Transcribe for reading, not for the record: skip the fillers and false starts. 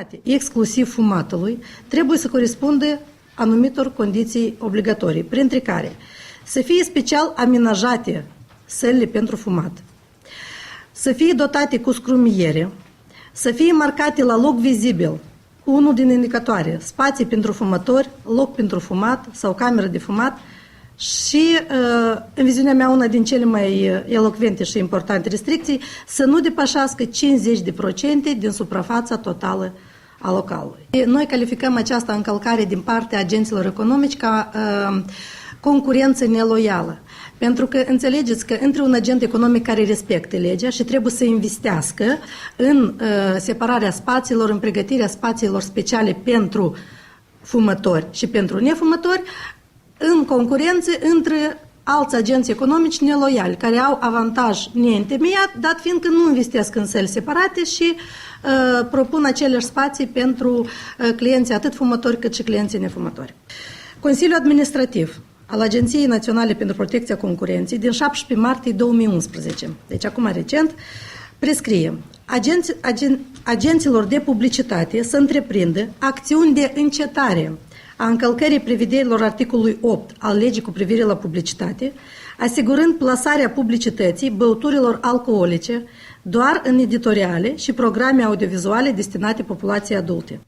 destinate exclusiv fumatului trebuie să corespundă anumitor condiții obligatorii, printre care să fie special amenajate sălile pentru fumat, să fie dotate cu scrumiere, să fie marcate la loc vizibil cu unul din indicatoare, spații pentru fumători, loc pentru fumat sau cameră de fumat și, în viziunea mea, una din cele mai elocvente și importante restricții, să nu depășească 50% din suprafața totală a localului. Noi calificăm această încălcare din partea agenților economici ca concurență neloială. Pentru că înțelegeți că între un agent economic care respectă legea și trebuie să investească în separarea spațiilor, în pregătirea spațiilor speciale pentru fumători și pentru nefumători, în concurență între alți agenți economici neloiali, care au avantaj neîntemeiat, dat fiindcă nu investesc în săli separate și propun aceleași spații pentru clienții atât fumători cât și clienții nefumători. Consiliul Administrativ al Agenției Naționale pentru Protecția Concurenței din 17 martie 2011, deci acum recent, prescrie agenților de publicitate să întreprindă acțiuni de încetare a încălcării prevederilor articolului 8 al legii cu privire la publicitate, asigurând plasarea publicității băuturilor alcoolice doar în editoriale și programe audiovizuale destinate populației adulte.